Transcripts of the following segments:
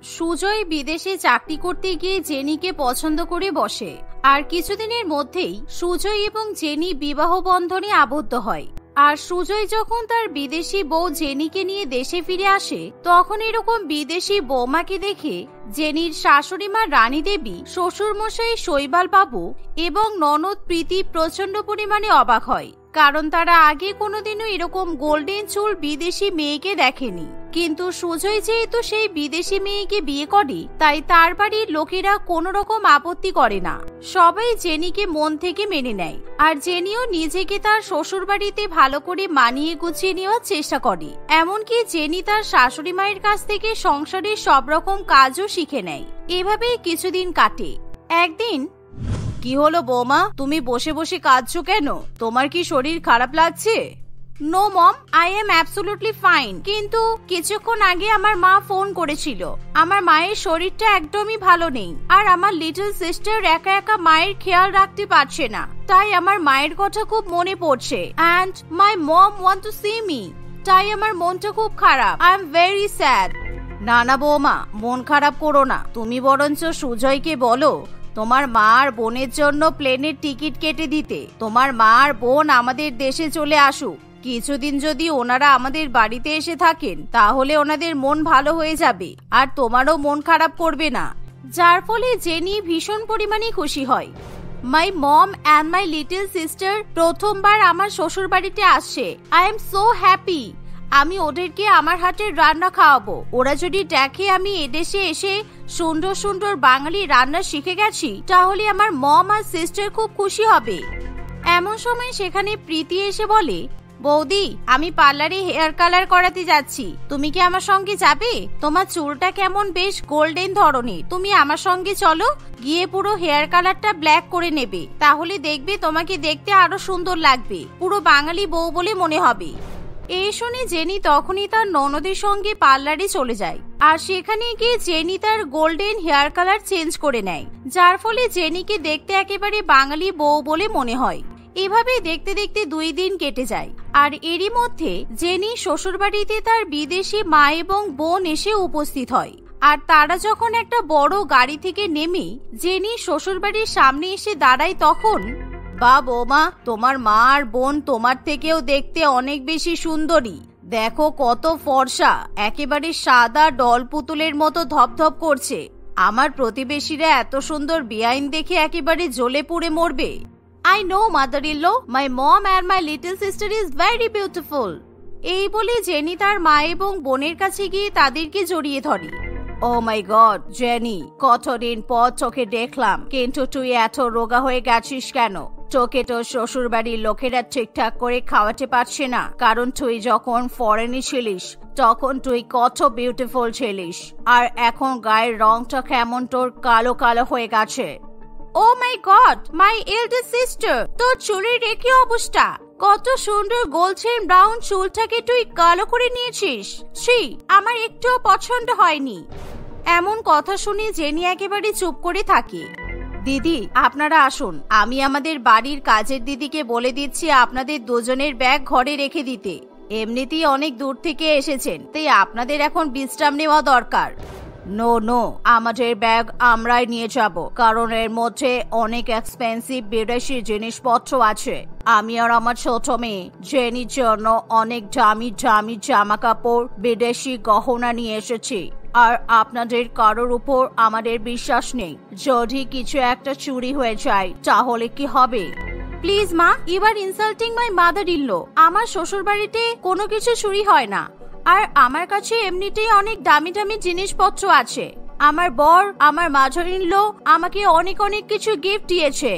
সুজয় বিদেশে চাকরি করতে গিয়ে জেনিকে পছন্দ করে বসে, আর কিছুদিনের মধ্যেই সুজয় এবং জেনি বিবাহ বন্ধনে আবদ্ধ হয়। আর সুজয় যখন তার বিদেশি বউ জেনিকে নিয়ে দেশে ফিরে আসে, তখন এরকম বিদেশি বৌমাকে দেখে জেনির শাশুড়ি মা রানী দেবী, শ্বশুরমশাই শৈবাল বাবু এবং ননদ প্রীতি প্রচন্ড পরিমাণে অবাক হয়, কারণ তারা আগে কোনোদিনও এরকম গোল্ডেন চুল বিদেশি মেয়েকে দেখেনি। কিন্তু সুজয় যেহেতু সেই বিদেশি মেয়েকে বিয়ে করে, তাই তার বাড়ির লোকেরা কোনো রকম আপত্তি করে না। সবাই জেনিকে মন থেকে মেনে নেয়, আর জেনিও নিজেকে তার শ্বশুর বাড়িতে ভালো করে মানিয়ে গুছিয়ে নেওয়ার চেষ্টা করে। এমনকি জেনি তার শাশুড়ি মায়ের কাছ থেকে সংসারের সব রকম কাজও শিখে নেয়। এভাবেই কিছুদিন কাটে। একদিন, কি হলো বৌমা, তুমি বসে বসে কাঁদছো কেন? তোমার কি শরীর খারাপ লাগছে? No mom, I am absolutely fine. কিন্তু কিছুক্ষণ আগে আমার মা ফোন করেছিল। আমার মায়ের শরীরটা একদমই ভালো নেই, আর আমার লিটল সিস্টার একা একা মায়ের খেয়াল রাখতে পারছে না, তাই আমার মায়ের কথা খুব মনে পড়ছে। And my mom want to see me, তাই আমার মনটা খুব খারাপ। I am very sad. না না বৌমা, মন খারাপ করো না। তুমি বরঞ্চ সুজয়কে বলো তোমার মা আর বোনের জন্য প্লেনের টিকিট কেটে দিতে। তোমার মা আর বোন আমাদের দেশে চলে আসুক। কিছুদিন যদি ওনারা আমাদের বাড়িতে এসে থাকেন, তাহলে ওনাদের মন ভালো হয়ে যাবে, আর তোমারও মন খারাপ করবে না। যার ফলে জেনি ভীষণ পরিমাণে খুশি হয়। My mom and my little sister প্রথমবার আমার শ্বশুর বাড়িতে আসছে। I am so happy. আমি ওদেরকে আমার হাতের রান্না খাওয়াবো। ওরা যদি দেখে আমি এদেশে এসে সুন্দর সুন্দর বাঙালি রান্না শিখে গেছি, তাহলে আমার মম আর সিস্টার খুব খুশি হবে। এমন সময় সেখানে প্রীতি এসে বলে, বৌদি, আমি পার্লারে হেয়ার কালার করাতে যাচ্ছি, তুমি কি আমার সঙ্গে যাবে? তোমার চুলটা কেমন বেশ গোল্ডেন ধরনের, তুমি আমার সঙ্গে চলো, গিয়ে পুরো হেয়ার কালারটা ব্ল্যাক করে নেবে, তাহলে দেখবে তোমাকে দেখতে আরো সুন্দর লাগবে, পুরো বাঙালি বউ বলে মনে হবে। এই শুনে জেনি তখনই তার ননদের সঙ্গে পার্লারে চলে যায়, আর সেখানে গিয়ে জেনি তার গোল্ডেন হেয়ার কালার চেঞ্জ করে নেয়, যার ফলে জেনিকে দেখতে একেবারে বাঙালি বউ বলে মনে হয়। এভাবে দেখতে দেখতে 2 দিন কেটে যায়, আর এরই মধ্যে জেনি শ্বশুরবাড়িতে তার বিদেশি মা এবং বোন এসে উপস্থিত হয়। আর তারা যখন একটা বড় গাড়ি থেকে নেমে জেনি শ্বশুরবাড়ির সামনে এসে দাঁড়ায়, তখন, বা বৌমা, তোমার মা আর বোন তোমার থেকেও দেখতে অনেক বেশি সুন্দরী। দেখো কত ফর্সা, একেবারে সাদা ডল পুতুলের মতো ধপধপ করছে। আমার প্রতিবেশীরা এত সুন্দর বেআইন দেখে একেবারে জ্বলে পুড়ে মরবে। I know, mother-in-law. My mom and my little sister is very beautiful. এই বলে জেনি তার মা এবং বোনের কাছে গিয়ে তাদেরকে জড়িয়ে ধরে। Oh my God, জেনি, কতদিন পর তোকে দেখলাম, কিন্তু তুই এত রোগা হয়ে গেছিস কেন? তোকে তো শ্বশুর বাড়ির লোকেরা ঠিকঠাক করে খাওয়াতে পারছে না, কারণ তুই যখন ফরেনে ছিলিস তখন তুই কত বিউটিফুল ছিলিস, আর এখন গায়ের রংটা কেমন তোর কালো কালো হয়ে গেছে। Oh my God, my eldest sister, তোর চুলের কি অবস্থা? কত সুন্দর গোলচেন ব্রাউন চুলটাকে তুই কালো করে নিয়েছিস। ছি, আমার একটুও পছন্দ হয়নি। এমন কথা শুনে জেনি একেবারে চুপ করে থাকে। দিদি, আপনারা আসুন, আমি আমাদের বাড়ির কাজের দিদিকে বলে দিচ্ছি আপনাদের দুজনের ব্যাগ ঘরে রেখে দিতে। এমনিতেই অনেক দূর থেকে এসেছেন, তাই আপনাদের এখন বিশ্রাম নেওয়া দরকার। নো নো, আমাদের ব্যাগ আমরাই নিয়ে যাব, কারণ এর মধ্যে অনেক এক্সপেন্সিভ বিদেশি জিনিসপত্র আছে। আমি আর আমার ছোট মেয়ে জেনির জন্য অনেক দামি দামি জামা কাপড়, বিদেশি গহনা নিয়ে এসেছি, আর আপনাদের কারোর উপর আমাদের বিশ্বাস নেই। যদি কিছু একটা চুরি হয়ে যায় তাহলে কি হবে? প্লিজ মা, ইউ আর ইনসাল্টিং মাই মাদার-ইন-ল। আমার শ্বশুর বাড়িতে কোনো কিছু চুরি হয় না, আর আমার কাছে এমনিতেই অনেক দামি দামি জিনিসপত্র আছে। আমার বর, আমার মাদার-ইন-ল আমাকে অনেক অনেক কিছু গিফট দিয়েছে।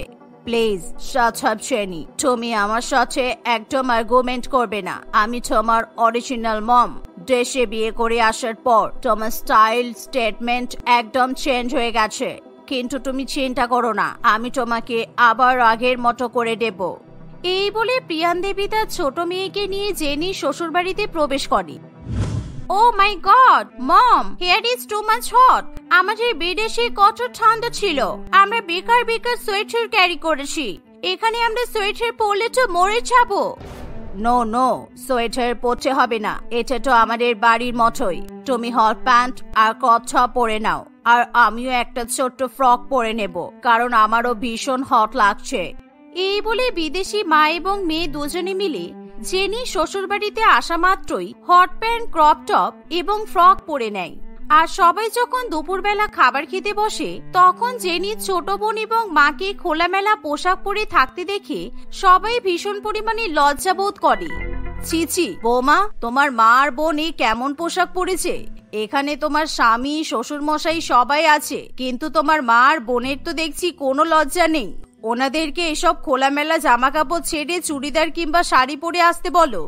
প্লিজ শাট আপ জেনি, তুমি আমার সাথে একদম আর্গুমেন্ট করবে না। আমি তোমার অরিজিনাল মম। দেশে বিয়ে করে আসার পর তোমার স্টাইল স্টেটমেন্ট একদম চেঞ্জ হয়ে গেছে, কিন্তু তুমি চিন্তা করো না, আমি তোমাকে আবার আগের মতো করে দেব। এই বলে প্রিয়ান দেবী তার ছোট মেয়েকে নিয়ে জেনি শ্বশুর বাড়িতে প্রবেশ করে। Oh my God, Mom, here is too much hot. আমাদের বিদেশে কত ঠান্ডা ছিল, আমরা বেকার সোয়েটার ক্যারি করেছি, এখানে আমরা সোয়েটার পরলে তো মরে যাবো। নো নো, সোয়েটার পরতে হবে না, এটা তো আমাদের বাড়ির মতোই। তুমি হট প্যান্ট আর ক্রপ টপ পরে নাও, আর আমিও একটা ছোট্ট ফ্রক পরে নেব, কারণ আমারও ভীষণ হট লাগছে। এই বলে বিদেশি মা এবং মেয়ে দুজনে মিলে জেনি শ্বশুরবাড়িতে আসা মাত্রই হট প্যান্ট, ক্রপ টপ এবং ফ্রক পরে নেয়। আর সবাই যখন দুপুরবেলা খাবার খেতে বসে, তখন জেনি ছোট বোন এবং মাকে খোলামেলা পোশাক পরে থাকতে দেখে সবাই ভীষণ পরিমাণে লজ্জা বোধ করে। চিচি বৌমা, তোমার মা আর বোন এই কেমন পোশাক পরেছে? এখানে তোমার স্বামী, শ্বশুর মশাই সবাই আছে, কিন্তু তোমার মা আর বোনের তো দেখছি কোনো লজ্জা নেই। ওনাদেরকে এসব খোলামেলা জামা কাপড় ছেড়ে চুড়িদার কিংবা শাড়ি পরে আসতে বলো।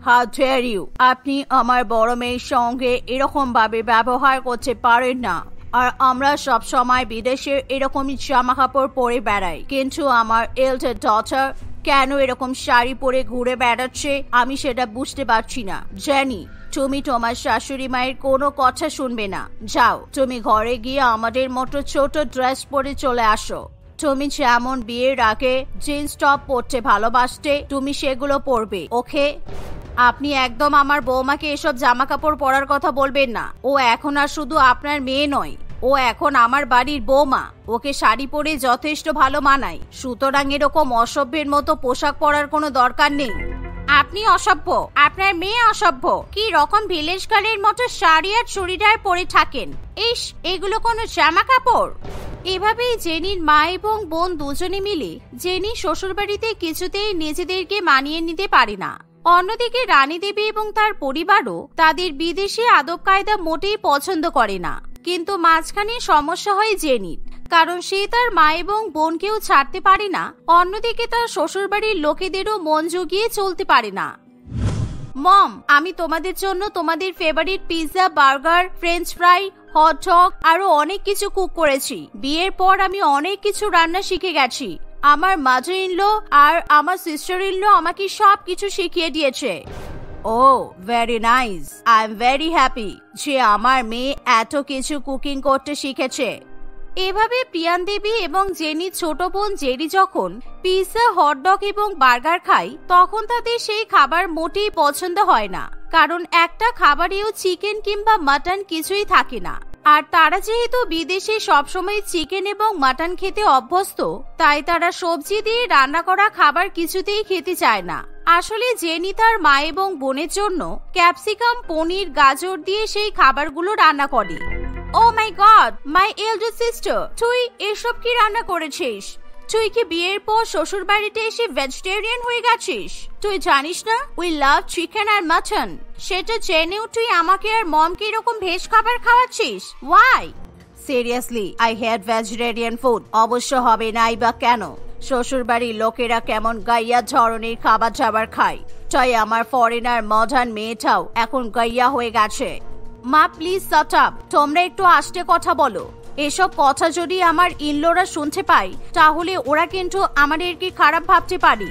How dare you! আপনি আমার বড় মেয়ের সঙ্গে এরকম ভাবে ব্যবহার করতে পারেন না। আর আমরা সব সময় বিদেশের এরকমই জামা কাপড় পরে বেড়াই, কিন্তু আমার এল্ডার ডটার কেন এরকম শাড়ি পরে ঘুরে বেড়াচ্ছে আমি সেটা বুঝতে পারছি না। জেনি, তুমি তোমার শাশুড়ি মায়ের কোনো কথা শুনবে না। যাও, তুমি ঘরে গিয়ে আমাদের মতো ছোট ড্রেস পরে চলে আসো। তুমি যেমন বিয়ের আগে জিন্স টপ পরতে ভালোবাসতে, তুমি সেগুলো পরবে, ওকে? আপনি একদম আমার বৌমাকে এসব জামা কাপড় পরার কথা বলবেন না। ও এখন আর শুধু আপনার মেয়ে নয়, ও এখন আমার বাড়ির বৌমা। ওকে শাড়ি পরে যথেষ্ট ভালো মানায়, সুতরাং এরকম অসভ্যের মতো পোশাক পরার কোনো দরকার নেই। আপনি অসভ্য, আপনার মেয়ে অসভ্য। কি রকম ভিলেজ গার্লের মতো শাড়ি আর চুড়িদার পরে থাকেন? ইস, এগুলো কোনো জামা কাপড়? এভাবেই জেনির মা এবং বোন দুজনে মিলে জেনি শ্বশুরবাড়িতে কিছুতেই নিজেদেরকে মানিয়ে নিতে পারে না। অন্যদিকে রানী দেবী এবং তার পরিবারও তাদের বিদেশি আদব কায়দা মোটেই পছন্দ করে না। কিন্তু মাঝখানে সমস্যা হয় জেনির, কারণ সে তার মা এবং বোনকেও ছাড়তে পারে না, অন্যদিকে তার শ্বশুরবাড়ির লোকেদেরও মন জুগিয়ে চলতে পারে না। মম, আমি তোমাদের জন্য তোমাদের favourite pizza, burger, French fry, hot dog আরো অনেক কিছু কুক করেছি। বিয়ের পর আমি অনেক কিছু রান্না শিখে গেছি। আমার মাদার ইন ল আর আমার সিস্টার ইন ল আমাকে সব কিছু শিখিয়ে দিয়েছে। Oh very nice, I am very happy যে আমার মেয়ে এত কিছু কুকিং করতে শিখেছে। এভাবে প্রিয়ান দেবী এবং জেনির ছোট বোন জেরি যখন পিৎজা, হটডগ এবং বার্গার খায়, তখন তাদের সেই খাবার মোটেই পছন্দ হয় না, কারণ একটা খাবারেও চিকেন কিংবা মাটন কিছুই থাকে না। আর তারা যেহেতু বিদেশে সবসময় চিকেন এবং মাটন খেতে অভ্যস্ত, তাই তারা সবজি দিয়ে রান্না করা খাবার কিছুতেই খেতে চায় না। আসলে জেনি তার মা এবং বোনের জন্য ক্যাপসিকাম, পনির, গাজর দিয়ে সেই খাবারগুলো রান্না করে। ও মাই গড, মাই এল্ডার সিস্টার, তুই এসব কি রান্না করেছিস? তুই কি বিয়ের পর শ্বশুর বাড়িতে এসে ভেজিটেরিয়ান হয়ে গেছিস? তুই জানিস না উই লাভ চিকেন আর মাটন? সেটা জেনেও তুই আমাকে আর মমকে এরকম ভেজ খাবার খাওয়াচ্ছিস? Why? Seriously, I hate vegetarian food. অবশ্য হবে নাই বা কেন? শ্বশুর বাড়ির লোকেরা কেমন গাইয়া ধরনের খাবার দাবার খায়, তাই আমার ফরেনার মডার্ন মেয়েটাও এখন গাইয়া হয়ে গেছে। মা প্লিজ শাট আপ, তোমরা একটু আস্তে কথা বলো। এসব কথা যদি আমার ইনলোরা শুনতে পায়, তাহলে ওরা কিন্তু আমাদেরকে খারাপ ভাবতে পারে।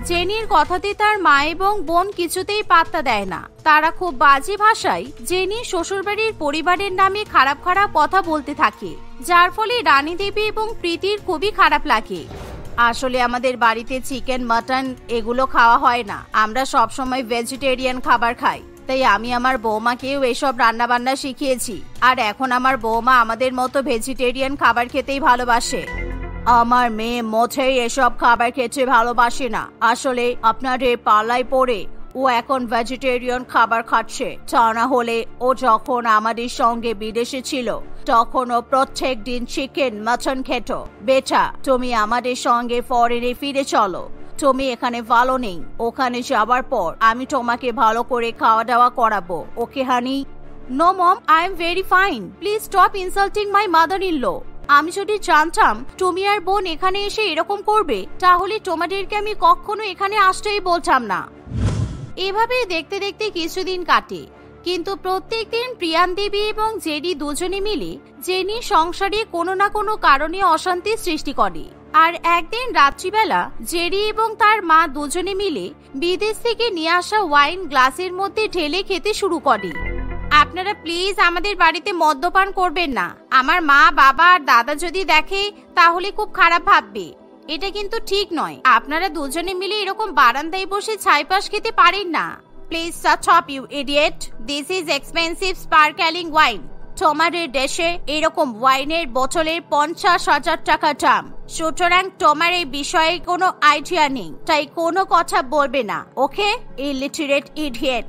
জেনির কথাতে তার মা এবং বোন কিছুতেই পাত্তা দেয় না। তারা খুব বাজে ভাষায় জেনি শ্বশুরবাড়ির পরিবারের নামে খারাপ খারাপ কথা বলতে থাকে, যার ফলে রানী দেবী এবং প্রীতির খুবই খারাপ লাগে। আসলে আমাদের বাড়িতে চিকেন, মাটন এগুলো খাওয়া হয় না। আমরা সবসময় ভেজিটেরিয়ান খাবার খাই, তাই আমি আমার বৌমাকেও এসব রান্না বান্না শিখিয়েছি। আর এখন আমার বৌমা আমাদের মতো ভেজিটেরিয়ান খাবার খেতেই ভালোবাসে। আমার মেয়ে মোটেই এসব খাবার খেতে ভালোবাসে না। আসলে আপনাদের পাল্লায় পড়ে ও এখন ভেজিটেরিয়ান খাবার খাচ্ছে। তা না হলে ও যখন আমাদের সঙ্গে বিদেশে ছিল, তখন ও প্রত্যেক দিন চিকেন, মাটন খেত। বেটা, তুমি আমাদের সঙ্গে ফরেনে ফিরে চলো। তুমি এখানে ভালো নেই। ওখানে যাবার পর আমি তোমাকে ভালো করে খাওয়া দাওয়া করাবো, okay honey? No mom, I am very fine. Please stop insulting my mother in law. আমি যদি জানতাম তুমি আর বোন এখানে এসে এরকম করবে, তাহলে তোমাদেরকে আমি কখনো এখানে আসতেই বলতাম না। এভাবেই দেখতে দেখতে কিছুদিন কাটে, কিন্তু প্রত্যেকদিন প্রিয়ান দেবী এবং জেরি দুজনে মিলে জেনির সংসারে কোনো না কোনো কারণে অশান্তি সৃষ্টি করে। আর একদিন রাত্রিবেলা জেরি এবং তার মা দুজনে মিলে বিদেশ থেকে নিয়ে আসা ওয়াইন গ্লাসের মধ্যে ঢেলে খেতে শুরু করে। আপনারা প্লিজ আমাদের বাড়িতে মদ্যপান করবেন না। আমার মা, বাবা আর দাদা যদি দেখে তাহলে খুব খারাপ ভাববে। এটা কিন্তু ঠিক নয়। আপনারা দুজনে মিলে এরকম বারান্দায় বসে ছাইপাশ খেতে পারেন না। Please shut up you idiot. This is expensive sparkling wine. তোমাদের দেশে এরকম ওয়াইনের বোতলের 50,000 টাকা দাম। সুতরাং তোমার এই বিষয়ে কোনো আইডিয়া নেই, তাই কোনো কথা বলবে না, ওকে ইলিটারেট ইডিয়েট।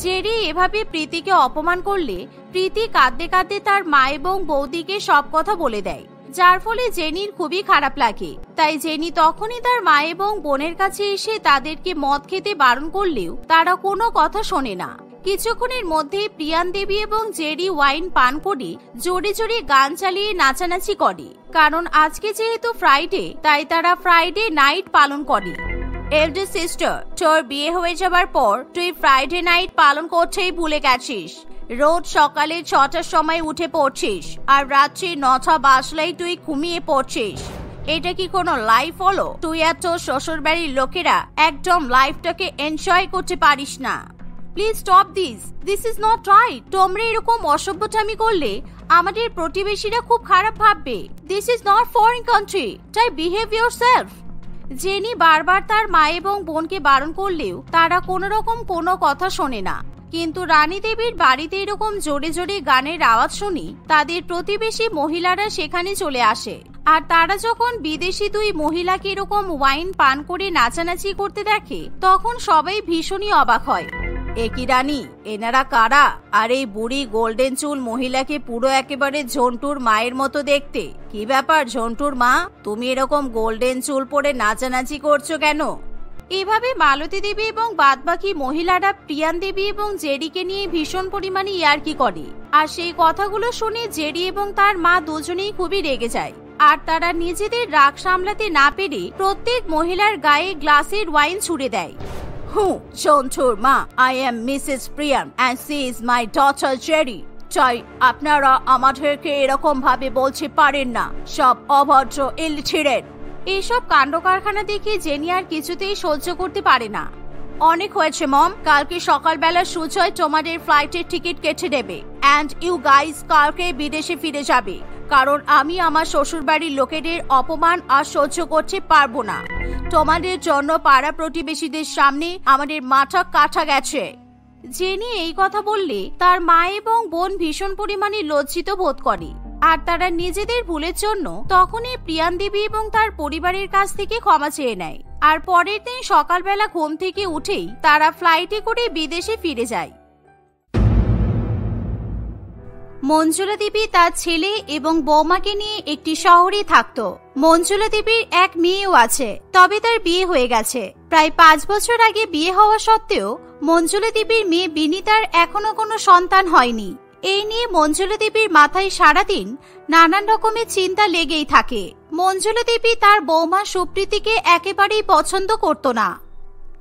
জেরি এভাবে প্রীতিকে অপমান করলে প্রীতি কাঁদতে কাঁদতে তার মা এবং বৌদিকে সব কথা বলে দেয়, যার ফলে জেনির খুবই খারাপ লাগে। তাই জেনি তখনই তার মা এবং বোনের কাছে এসে তাদেরকে মদ খেতে বারণ করলেও তারা কোনো কথা শোনে না। কিছুক্ষণের মধ্যে প্রিয়ান দেবী এবং জেরি ওয়াইন পান করে জোরে জোরে গান চালিয়ে নাচানাচি করে, কারণ আজকে যেহেতু ফ্রাইডে তাই তারা ফ্রাইডে নাইট পালন করে। এল্ডার সিস্টার, তোর বিয়ে হয়ে যাবার পর তুই ফ্রাইডে নাইট পালন করতেই ভুলে গেছিস। রোজ সকালে 6টার সময় উঠে পড়ছিস আর রাত্রি 9টা বাজলেই তুই ঘুমিয়ে পড়ছিস। এটা কি কোনো লাইফ হলো? তুই এত শ্বশুর বাড়ির লোকেরা একদম লাইফটাকে এনজয় করতে পারিস না। Please stop this. This is not right. তোমরা এরকম অসভ্যতামি করলে আমাদের প্রতিবেশীরা খুব খারাপ ভাববে। This is not foreign country, তাই বিহেভ ইয়োরসেলফ। জেনি বারবার তার মা এবং বোনকে বারণ করলেও তারা কোনো রকম কোনো কথা শোনে না। কিন্তু রানী দেবীর বাড়িতে এরকম জোরে জোরে গানের আওয়াজ শুনি তাদের প্রতিবেশী মহিলারা সেখানে চলে আসে। আর তারা যখন বিদেশি দুই মহিলাকে এরকম ওয়াইন পান করে নাচানাচি করতে দেখে তখন সবাই ভীষণই অবাক হয়। একই রানী, এনারা কারা? আর এই বুড়ি গোল্ডেন চুল মহিলাকে পুরো একেবারে ঝন্টুর মায়ের মতো দেখতে। কি ব্যাপার ঝন্টুর মা, তুমি এরকম গোল্ডেন চুল পরে নাচানাচি করছো কেন? এভাবে মালতী দেবী এবং বাদবাকি মহিলারা প্রিয়ান দেবী এবং জেরিকে নিয়ে ভীষণ পরিমাণে ইয়ার্কি করে। আর সেই কথাগুলো শুনে জেরি এবং তার মা দুজনেই খুবই রেগে যায়। আর তারা নিজেদের রাগ সামলাতে না পেরে প্রত্যেক মহিলার গায়ে গ্লাসের ওয়াইন ছুড়ে দেয়। ঝন্টুর মা, I am Mrs Priyan and she is my daughter Jerry. চাই আপনারা আমাদেরকে এরকম ভাবে বলতে পারেন না, সব অভদ্র ইলিটারেট। এইসব কাণ্ড কারখানা দেখে জেনি আর কিছুতেই সহ্য করতে পারে না। অনেক হয়েছে মম, কালকে সকালবেলা সুজয় তোমাদের ফ্লাইটের টিকিট কেটে দেবে এন্ড ইউ গাইস কালকে বিদেশে ফিরে যাবে, কারণ আমি আমার শ্বশুর বাড়ির লোকেদের অপমান আর সহ্য করতে পারবো না। তোমাদের জন্য পাড়া প্রতিবেশীদের সামনে আমাদের মাথা কাটা গেছে। জেনি এই কথা বললে তার মা এবং বোন ভীষণ পরিমাণে লজ্জিত বোধ করে। আর তারা নিজেদের ভুলের জন্য তখনই প্রিয়ান দেবী এবং তার পরিবারের কাছ থেকে ক্ষমা চেয়ে নেয়। আর পরের দিন সকালবেলা ঘুম থেকে উঠেই তারা ফ্লাইটে করে বিদেশে ফিরে যায়। মঞ্জুলা দেবী তার ছেলে এবং বৌমাকে নিয়ে একটি শহরে থাকতো। মঞ্জুলা দেবীর এক মেয়েও আছে, তবে তার বিয়ে হয়ে গেছে। প্রায় 5 বছর আগে বিয়ে হওয়া সত্ত্বেও মঞ্জুলা দেবীর মেয়ে বিনীতার এখনো কোনো সন্তান হয়নি। এই নিয়ে মঞ্জুলা দেবীর মাথায় সারাদিন নানান রকমের চিন্তা লেগেই থাকে। মঞ্জুলা দেবী তার বৌমা সুপ্রীতিকে একেবারেই পছন্দ করত না।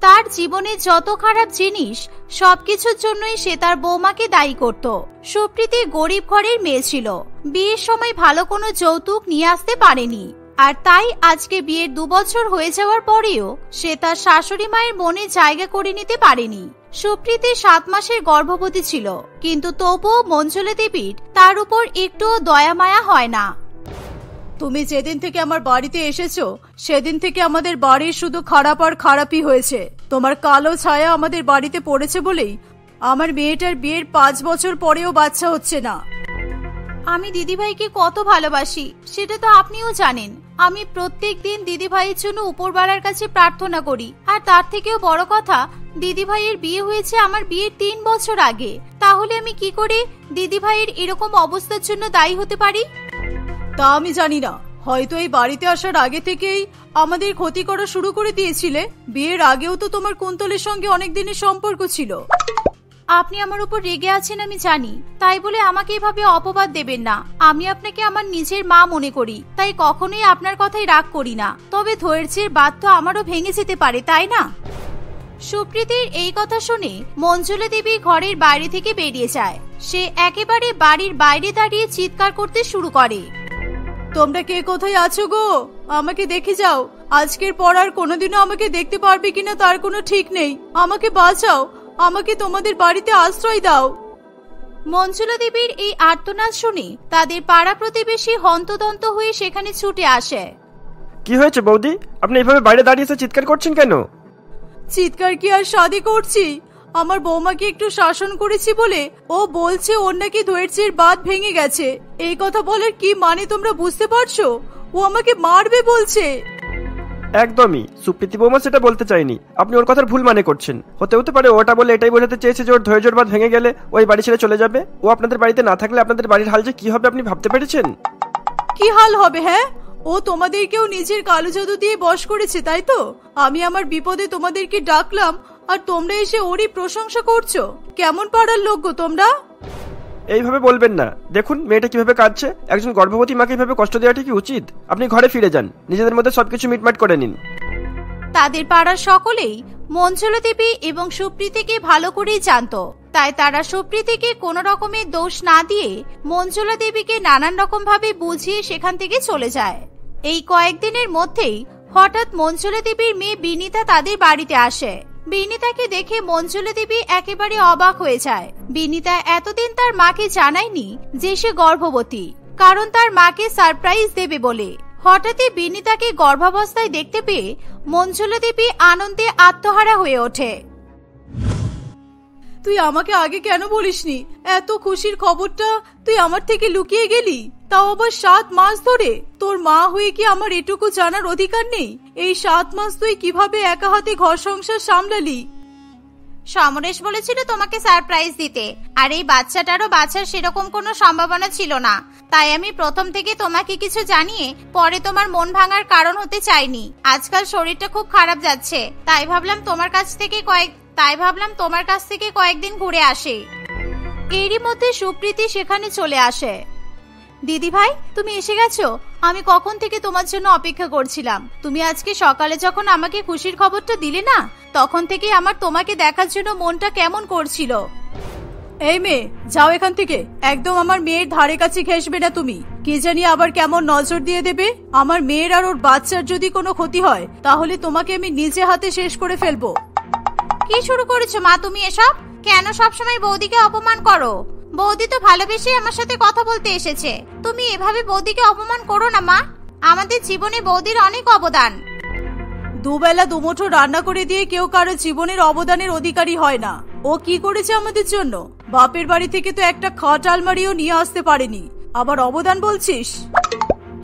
তার জীবনে যত খারাপ জিনিস সবকিছুর জন্যই সে তার বৌমাকে দায়ী করত। সুপ্রীতি গরিব ঘরের মেয়ে ছিল, বিয়ের সময় ভালো কোনো যৌতুক নিয়ে আসতে পারেনি। আর তাই আজকে বিয়ের 2 বছর হয়ে যাওয়ার পরেও সে তার শাশুড়ি মায়ের মনে জায়গা করে নিতে পারেনি। সুপ্রীতি 7 মাসের গর্ভবতী ছিল, কিন্তু তবুও মঞ্জুলা দেবীর তার উপর একটুও দয়া মায়া হয় না। তুমি যেদিন থেকে আমার বাড়িতে এসেছো সেদিন থেকে আমাদের বাড়ির শুধু খারাপ আর খারাপই হয়েছে। তোমার কালো ছায়া আমাদের বাড়িতে পড়েছে বলেই আমার মেয়েটার বিয়ের 5 বছর পরেও বাচ্চা হচ্ছে না। আমি দিদিভাইকে কত ভালোবাসি সেটা তো আপনিও জানেন। আমি প্রত্যেক দিন দিদিভাইয়ের জন্য উপরওয়ালার কাছে প্রার্থনা করি। আর তার থেকেও বড় কথা, দিদিভাইয়ের বিয়ে হয়েছে আমার বিয়ের 3 বছর আগে। তাহলে আমি কি করে দিদিভাইয়ের এরকম অবস্থার জন্য দায়ী হতে পারি? তা আমি জানি না, হয়তো এই বাড়িতে আসার আগে থেকেই আমাদের ক্ষতি করা শুরু করে দিয়েছিলে। বিয়ের আগেও তো তোমার কুন্তলের সঙ্গে অনেক দিনের সম্পর্ক ছিল। আপনি আমার উপর রেগে আছেন আমি জানি, তাই বলে আমাকে এভাবে অপবাদ দেবেন না। আমি আপনাকে আমার নিজের মা মনে করি, তাই কখনোই আপনার কথাই রাগ করি না। তবে ধৈর্যের বাঁধ তো আমারও ভেঙে যেতে পারে, তাই না? সুপ্রীতির এই কথা শুনে মঞ্জুলা দেবী ঘরের বাইরে থেকে বেরিয়ে যায়। সে একেবারে বাড়ির বাইরে দাঁড়িয়ে চিৎকার করতে শুরু করে। তোমরা কে কোথায় আছো গো? আমাকে দেখে যাও। আজকের পর আর কোনোদিনও আমাকে দেখতে পারবে কিনা তার কোনো ঠিক নেই। আমাকে বাঁচাও, আমাকে তোমাদের বাড়িতে আশ্রয় দাও। মঞ্জুলা দেবীর এই আর্তনাদ শুনে তাদের পাড়া প্রতিবেশী হন্তদন্ত হয়ে সেখানে ছুটে আসে। কি হয়েছে বৌদি? আপনি এভাবে বাইরে দাঁড়িয়ে এসে চিৎকার করছেন কেন? চিৎকার কি আর শাদি করছি? আমার বৌমাকে একটু শাসন করেছি বলে ও বলছে ওর নাকি দইয়ের বাঁধ ভেঙে গেছে। এই কথা বলার কি মানে তোমরা বুঝতে পারছো? ও আমাকে মারবে বলছে। একদমই, সুপ্রীতি বৌমা সেটা বলতে চাইনি। আপনি ওর কথার ভুল মানে করছেন। হতে পারে ওটা বলে এটাই বোঝাতে চেয়েছে যে ওর ধৈর্যের বাঁধ ভেঙে গেলে ওই বাড়ি ছেড়ে চলে যাবে। ও আপনাদের বাড়িতে না থাকলে আপনাদের বাড়ির হাল যে কি হবে আপনি ভাবতে পেরেছেন? কি হাল হবে? হ্যাঁ, ও তোমাদেরকেও নিজের কালো জাদু দিয়ে বশ করেছে, তাই তো? আমি আমার বিপদে তোমাদেরকে ডাকলাম আর তোমরা এসে ওরই প্রশংসা করছো। কেমন পাড়ার লোক গো তোমরা? এইভাবে বলবেন না। দেখুন মেয়েটা কিভাবে কাঁদছে। একজন গর্ভবতী মাকে এইভাবে কষ্ট দেওয়াটা কি উচিত? আপনি ঘরে ফিরে যান, নিজেদের মধ্যে সবকিছু মিটমাট করে নিন। তাদের পাড়ার সকলেই মঞ্জুলা দেবী এবং সুপ্রীতিকে ভালো করেই জানতো, তাই তারা সুপ্রীতিকে কোনো রকমের দোষ না দিয়ে মঞ্জুলা দেবীকে নানান রকম ভাবে বুঝিয়ে সেখান থেকে চলে যায়। এই কয়েকদিনের মধ্যেই হঠাৎ মঞ্জুলা দেবীর মেয়ে বিনিতা তাদের বাড়িতে আসে। বিনিতাকে দেখে মঞ্জুলা দেবী একেবারে অবাক হয়ে যায়। বিনিতা এতদিন তার মাকে জানায়নি যে সে গর্ভবতী, কারণ তার মাকে সারপ্রাইজ দেবে বলে। হঠাৎই বিনিতাকে গর্ভাবস্থায় দেখতে পেয়ে মঞ্জুলা দেবী আনন্দে আত্মহারা হয়ে ওঠে। তুই আমাকে আগে কেন বলিসনি? এত খুশির খবরটা তুই আমার থেকে লুকিয়ে গেলি, তাও আবার 7 মাস ধরে। তোর মা হয়ে কি আমার এটুকু জানার অধিকার নেই? এই 7 মাস তুই কিভাবে একা হাতে ঘর সংসার সামলালি? সমরেশ বলেছিল তোমাকে সারপ্রাইজ দিতে, আর এই বাচ্চাটারও বাঁচার সেরকম কোনো সম্ভাবনা ছিল না। তাই আমি প্রথম থেকে তোমাকে কিছু জানিয়ে পরে তোমার মন ভাঙার কারণ হতে চাইনি। আজকাল শরীরটা খুব খারাপ যাচ্ছে, তাই ভাবলাম তোমার কাছ থেকে কয়েকদিন ঘুরে আসে। এরই মধ্যে সুপ্রীতি সেখানে চলে আসে। দিদি ভাই, তুমি এসে গেছো? আমি কখন থেকে তোমার জন্য অপেক্ষা করছিলাম। তুমি আজকে সকালে যখন আমাকে খুশির খবরটা দিলে না, তখন থেকে আমার তোমাকে দেখার জন্য মনটা কেমন করছিল। এই মেয়ে, যাও এখান থেকে। একদম আমার মেয়ের ধারে কাছে ঘেসবে না তুমি। কে জানি আবার কেমন নজর দিয়ে দেবে। আমার মেয়ের আর ওর বাচ্চার যদি কোনো ক্ষতি হয় তাহলে তোমাকে আমি নিজে হাতে শেষ করে ফেলবো। কি শুরু করেছো মা তুমি এসব? কেন সবসময় বৌদিকে অপমান করো? বৌদি তো ভালোবেসে আমার সাথে কথা বলতে এসেছে। তুমি এভাবে বৌদিকে অপমান করো না মা। আমাদের জীবনে বৌদির অনেক অবদান। দুবেলা দুমুঠো রান্না করে দিয়ে কেউ কারো জীবনের অবদানের অধিকারী হয় না। ও কি করেছে আমাদের জন্য? বাপের বাড়ি থেকে তো একটা খাট আলমারিও নিয়ে আসতে পারেনি, আবার অবদান বলছিস?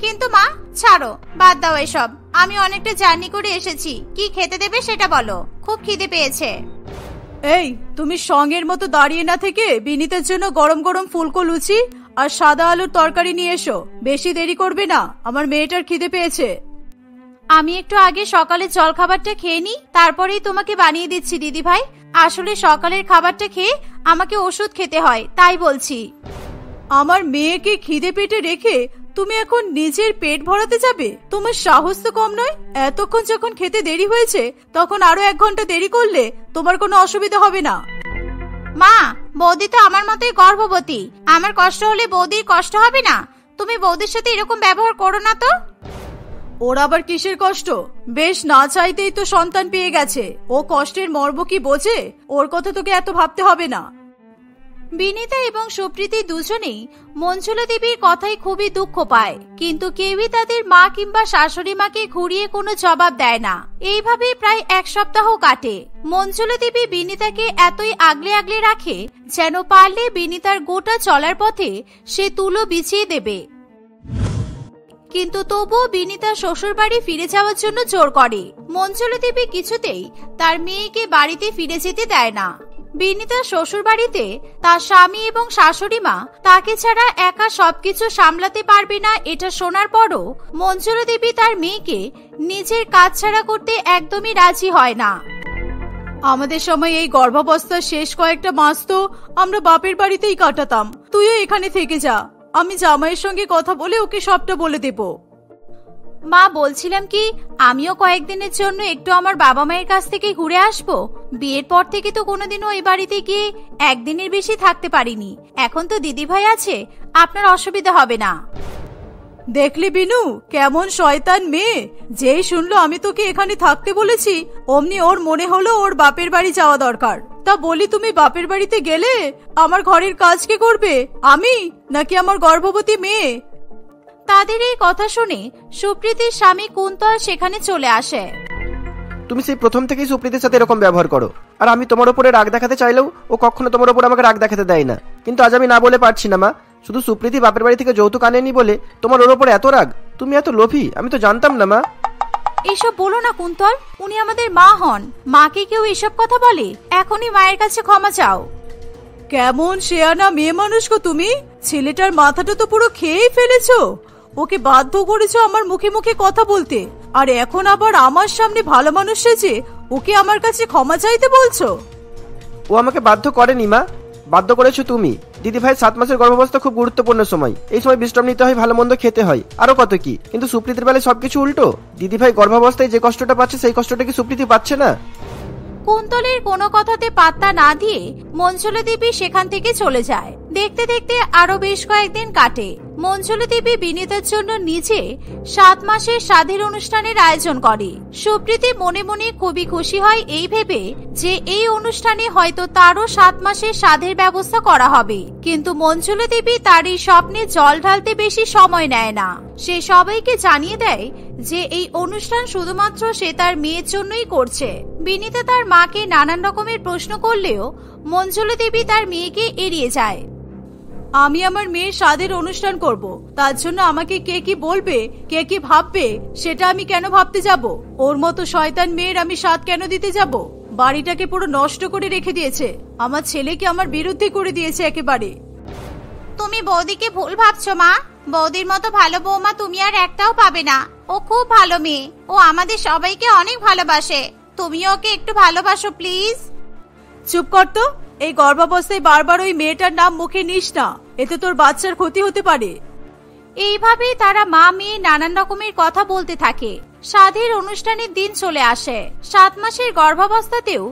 কিন্তু মা ছাড়ো, বাদ দাও এসব। আমি অনেকটা জার্নি করে এসেছি। কি খেতে দেবে সেটা বলো, খুব খিদে পেয়েছে। এই, তুমি সঙ্গের মতো দাঁড়িয়ে না থেকে বিনীতের জন্য গরম গরম ফুলকো লুচি আর সাদা আলুর তরকারি নিয়ে এসো। বেশি দেরি করবে না, আমার মেয়েটার খিদে পেয়েছে। আমি একটু আগে সকালের জল খাবারটা খেয়ে নি, তারপরেই তোমাকে বানিয়ে দিচ্ছি দিদি ভাই। আসলে সকালের খাবারটা খেয়ে আমাকে ওষুধ খেতে হয়, তাই বলছি। আমার মেয়েকে খিদে পেটে রেখে তুমি এখন নিজের পেট ভরাতে যাবে? তোমার সাহস তো কম নয়। এতক্ষণ যখন খেতে দেরি হয়েছে তখন আরো 1 ঘন্টা দেরি করলে তোমার কোনো অসুবিধা হবে না। মা, বৌদি তো আমার মতোই গর্ভবতী। আমার কষ্ট হলে বৌদির কষ্ট হবে না? তুমি বৌদির সাথে এরকম ব্যবহার করো না তো। ওর আবার কিসের কষ্ট? বেশ না চাইতেই তো সন্তান পেয়ে গেছে। ও কষ্টের মর্ম কি বোঝে? ওর কথা তোকে এত ভাবতে হবে না। বিনীতা এবং সুপ্রীতি দুজনেই মঞ্জুলা দেবীর কথায় খুবই দুঃখ পায়, কিন্তু কেউই তাদের মা কিংবা শাশুড়ি মাকে ঘুরিয়ে কোনো জবাব দেয় না। এইভাবে প্রায় 1 সপ্তাহ কাটে। মঞ্জুলা দেবী বিনীতাকে এতই আগলে আগলে রাখে যেন পারলে বিনীতার গোটা চলার পথে সে তুলো বিছিয়ে দেবে। কিন্তু তবুও বিনীতা শ্বশুর বাড়ি ফিরে যাওয়ার জন্য জোর করে। মঞ্জুলা দেবী কিছুতেই তার মেয়েকে বাড়িতে ফিরে যেতে দেয় না। বিনীতা শ্বশুর বাড়িতে তার স্বামী এবং শাশুড়ি মা তাকে ছাড়া একা সবকিছু সামলাতে পারবে না, এটা শোনার পরও মঞ্জুলা দেবী তার মেয়েকে নিজের কাজ ছাড়া করতে একদমই রাজি হয় না। আমাদের সময় এই গর্ভাবস্থার শেষ কয়েকটা মাস তো আমরা বাপের বাড়িতেই কাটাতাম। তুইও এখানে থেকে যা। আমি জামাইয়ের সঙ্গে কথা বলে ওকে সবটা বলে দেব। মা, বলছিলাম কি আমিও কয়েকদিনের জন্য একটু আমার বাবা মায়ের কাছ থেকে ঘুরে আসবো। বিয়ের পর থেকে তো কোনোদিনও এই বাড়িতে গিয়ে একদিনের বেশি থাকতে পারিনি। এখন তো দিদিভাই আছে, আপনার অসুবিধা হবে না। দেখলি বিনু, কেমন শয়তান মেয়ে। যেই শুনলো আমি তোকে এখানে থাকতে বলেছি অমনি ওর মনে হলো ওর বাপের বাড়ি যাওয়া দরকার। তা বলি, তুমি বাপের বাড়িতে গেলে আমার ঘরের কাজ কে করবে? আমি নাকি আমার গর্ভবতী মেয়ে? তাদের এই কথা শুনে সুপ্রীতির স্বামী কুন্তল সেখানে চলে আসে। তুমি সেই প্রথম থেকেই সুপ্রীতির সাথে এরকম ব্যবহার করো, আর আমি তোমার উপরে রাগ দেখাতে চাইলেও ও কখনো তোমার উপর আমাকে রাগ দেখাতে দেয় না। কিন্তু আজ আমি না বলে পারছি না মা, শুধু সুপ্রীতি বাপের বাড়ি থেকে যৌতুক আনেনি বলে তোমার ওর উপর এত রাগ? তুমি এত লোভী, আমি তো জানতাম না মা। এইসব বলো না কুন্তল, উনি আমাদের মা হন, মাকে কেউ এসব কথা বলে? এখনই মায়ের কাছে ক্ষমা চাও। কেমন শেয়ানা মেয়ে মানুষ গো তুমি, ছেলেটার মাথাটা তো পুরো খেয়েই ফেলেছো। ওকে বাধ্য করেছো আমার মুখে মুখে কথা বলতে, আর এখন আবার আমার সামনে ভালো মানুষ সেজে ওকে আমার কাছে ক্ষমা চাইতে বলছো? ও আমাকে বাধ্য করেনি মা, বাধ্য করেছো তুমি। দিদি ভাই 7 মাসের গর্ভাবস্থা খুব গুরুত্বপূর্ণ সময়, এই সময় বিশ্রাম নিতে হয়, ভালো মন্দ খেতে হয়, আরো কত কি। কিন্তু সুপ্রীতির বেলায় সবকিছু উল্টো। দিদি ভাই গর্ভাবস্থায় যে কষ্টটা পাচ্ছে সেই কষ্টটা কি সুপ্রীতি পাচ্ছে না? কুন্তলের কোনো কথাতে পাত্তা না দিয়ে মঞ্জুলা দেবী সেখান থেকে চলে যায়। দেখতে দেখতে আরো বেশ কয়েকদিন কাটে। মঞ্জুলা দেবী বিনীতার জন্য নিজে 7 মাসের সাধের অনুষ্ঠানের আয়োজন করে। সুপ্রীতি মনে মনে খুবই খুশি হয় এই ভেবে যে এই অনুষ্ঠানে হয়তো তারও 7 মাসের সাধের ব্যবস্থা করা হবে। কিন্তু মঞ্জুলা দেবী তার এই স্বপ্নে জল ঢালতে বেশি সময় নেয় না। সে সবাইকে জানিয়ে দেয় যে এই অনুষ্ঠান শুধুমাত্র সে তার মেয়ের জন্যই করছে। বিনীতা তার মাকে নানান রকমের প্রশ্ন করলেও মঞ্জুলা দেবী তার মেয়েকে এড়িয়ে যায়। আমি আমার মেয়ের সাধের অনুষ্ঠান করব, তার জন্য আমাকে কে কি বলবে, কে কি ভাববে সেটা আমি কেন ভাবতে যাব? ওর মতো শয়তান মেয়ের আমি সাধ কেন দিতে যাব? বাড়িটাকে পুরো নষ্ট করে রেখে দিয়েছে, আমার ছেলেকে আমার বিরুদ্ধে করে দিয়েছে একেবারে। তুমি বৌদিকে ভুল ভাবছো মা, বৌদির মতো ভালো বৌমা তুমি আর একটাও পাবে না। ও খুব ভালো মেয়ে, ও আমাদের সবাইকে অনেক ভালোবাসে, তুমিও ওকে একটু ভালোবাসো প্লিজ। চুপ কর তো, এই গর্ভাবস্থায় বারবার ওই মেয়েটার নাম মুখে নিস না, এতে তোর বাচ্চার ক্ষতি হতে পারে। এইভাবেই তারা মা মেয়ে নানান রকমের কথা বলতে থাকে। সাধের অনুষ্ঠানের দিন চলে আসে। 7 মাসের গর্ভাবস্থাতেও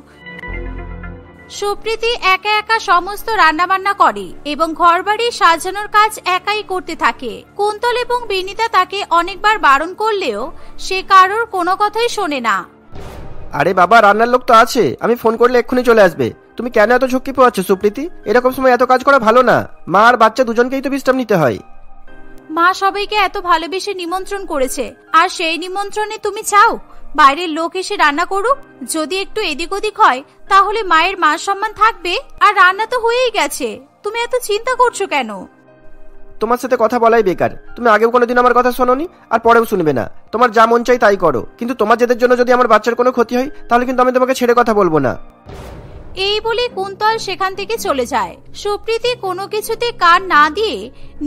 সুপ্রীতি একা একা সমস্ত রান্নাবান্না করে এবং ঘরবাড়ি সাজানোর কাজ একাই করতে থাকে। কুন্তল এবং বিনীতা তাকে অনেকবার বারণ করলেও সে কারোর কোনো কথাই শোনে না। আরে বাবা, রান্নার লোক তো আছে, আমি ফোন করলে এক্ষুনি চলে আসবে। তুমি কেন এত ঝক্কি পোয়াচ্ছ সুপ্রীতি? এরকম সময় এত কাজ করা ভালো না। মা আর বাচ্চা দুজনকেই তো বিশ্রাম নিতে হয়। মা সবাইকে এত ভালোবেসে নিমন্ত্রণ করেছে, আর সেই নিমন্ত্রণে তুমি চাও বাইরের লোক এসে রান্না করুক? যদি একটু এদিক ওদিক হয় তাহলে মায়ের মান সম্মান থাকবে? আর রান্না তো হয়েই গেছে, তুমি এত চিন্তা করছো কেন? তোমার সাথে কথা বলাই বেকার। তুমি আগেও কোনোদিন আমার কথা শোনোনি, আর পরেও শুনবে না। তোমার যা মন চাই তাই করো, কিন্তু তোমার জেদের জন্য যদি আমার বাচ্চার কোনো ক্ষতি হয় তাহলে কিন্তু আমি তোমাকে ছেড়ে কথা বলবো না। এই বলে কুন্তল সেখান থেকে চলে যায়। সুপ্রীতি কোনো কিছুতে কান না দিয়ে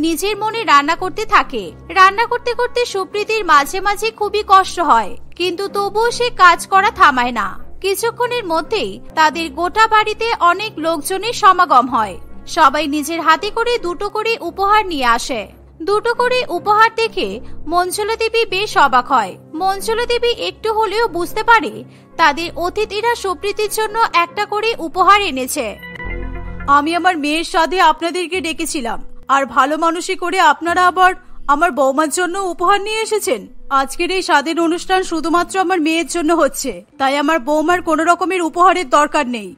নিজের মনে রান্না করতে থাকে। রান্না করতে করতে সুপ্রীতির মাঝে মাঝে খুবই কষ্ট হয়, কিন্তু তবুও সে কাজ করা থামায় না। কিছুক্ষণের মধ্যেই তাদের গোটা বাড়িতে অনেক লোকজনের সমাগম হয়। সবাই নিজের হাতে করে 2টো করে উপহার নিয়ে আসে। 2টো করে উপহার দেখে মঞ্জুলা দেবী বেশ অবাক হয়। মঞ্জুলা দেবী একটু হলেও বুঝতে পারে তাদের অতিথিরা সুপ্রীতির জন্য একটা করে উপহার এনেছে। আমি আমার মেয়ের সাথে আপনাদেরকে ডেকেছিলাম, আর ভালো মানুষই করে আপনারা আবার আমার বৌমার জন্য উপহার নিয়ে এসেছেন। আজকের এই স্বাদের অনুষ্ঠান শুধুমাত্র আমার মেয়ের জন্য হচ্ছে, তাই আমার বৌমার কোনো রকমের উপহারের দরকার নেই।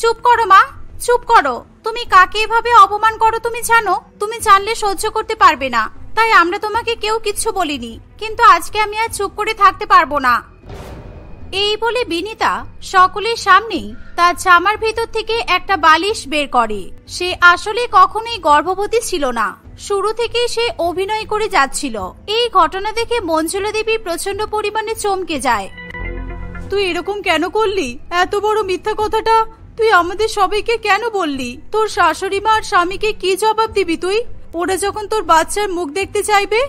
চুপ করো মা, চুপ করো। তুমি কাকে এভাবে অপমান করো তুমি জানো? তুমি জানলে সহ্য করতে পারবে না, তাই আমরা তোমাকে কেউ কিচ্ছু বলিনি, কিন্তু আজকে আমি আর চুপ করে থাকতে পারবো না। এই বলে বিনীতা সকলের সামনেই তার জামার ভেতর থেকে একটা বালিশ বের করে। সে আসলে কখনোই গর্ভবতী ছিল না, শুরু থেকে সে অভিনয় করে যাচ্ছিল। এই ঘটনা দেখে মঞ্জুলা দেবী প্রচন্ড পরিমাণে চমকে যায়। তুই এরকম কেন করলি? এত বড় মিথ্যা কথাটা তুই আমাদের সবাইকে কেন বললি? তোর শাশুড়ি মা আর স্বামীকে কি জবাব দিবি তুই? ওরা যখন তোর বাচ্চার মুখ দেখতে চাইবে?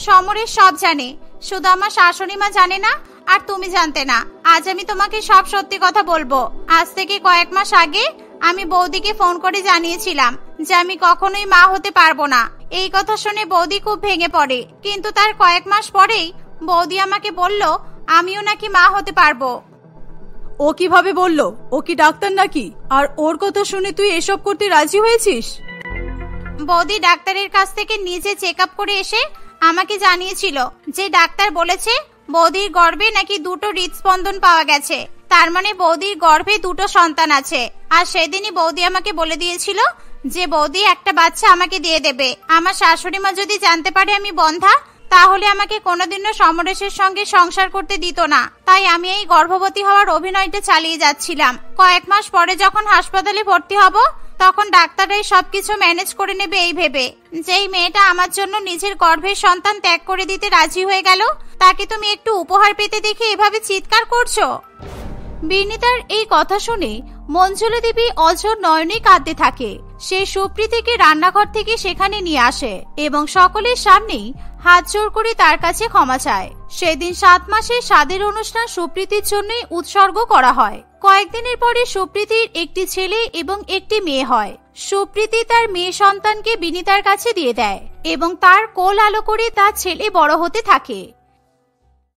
সমরেশ সব জানে, শুধু আমার শাশুড়ি মা জানে না, আর তুমি জানতে না। আজ আমি তোমাকে সব সত্যি কথা বলবো। আজ থেকে কয়েক মাস আগে আমি বৌদিকে ফোন করে জানিয়েছিলাম যে আমি কখনোই মা হতে পারবো না। এই কথা শুনে বৌদি খুব ভেঙে পড়ে, কিন্তু তার কয়েক মাস পরেই বৌদি আমাকে বলল আমিও নাকি মা হতে পারবো। ও কিভাবে বললো? ও কি ডাক্তার নাকি? আর ওর কথা শুনে তুই এসব করতে রাজি হয়েছিস? বৌদি ডাক্তারের কাছ থেকে নিজে চেক আপ করে এসে আমাকে জানিয়েছিল যে ডাক্তার বলেছে বৌদির গর্ভে নাকি 2টো হৃদস্পন্দন পাওয়া গেছে, তার মানে বৌদির গর্ভে 2টো সন্তান আছে। আর সেদিনই বৌদি আমাকে বলে দিয়েছিল যে বৌদি একটা বাচ্চা আমাকে দিয়ে দেবে। আমার শাশুড়ি মা যদি জানতে পারে আমি বন্ধা, তাহলে আমাকে কোনোদিনও সমরেশের সঙ্গে সংসার করতে দিত না। তাই আমি এই গর্ভবতী হওয়ার অভিনয়টা চালিয়ে যাচ্ছিলাম। কয়েক মাস পরে যখন হাসপাতালে ভর্তি হব, তখন ডাক্তাররাই সবকিছু ম্যানেজ করে নেবে এই ভেবে। যেই মেয়েটা আমার জন্য নিজের গর্ভের সন্তান ত্যাগ করে দিতে রাজি হয়ে গেল, তাকে তুমি একটু উপহার পেতে দেখে এভাবে চিৎকার করছো। বিনীতার এই কথা শুনে মঞ্জুলা দেবী অঝোর নয়নে কাঁদতে থাকে। সে সুপ্রীতিকে রান্নাঘর থেকে সেখানে নিয়ে আসে এবং সকলের সামনেই হাত জোর করে তার কাছে ক্ষমা চায়। সেদিন 7 মাসের স্বাদের অনুষ্ঠান সুপ্রীতির জন্যই উৎসর্গ করা হয়। কয়েকদিনের পরে সুপ্রীতির একটি ছেলে এবং একটি মেয়ে হয়। সুপ্রীতি তার মেয়ে সন্তানকে বিনীতার কাছে দিয়ে দেয় এবং তার কোল আলো করে তার ছেলে বড় হতে থাকে।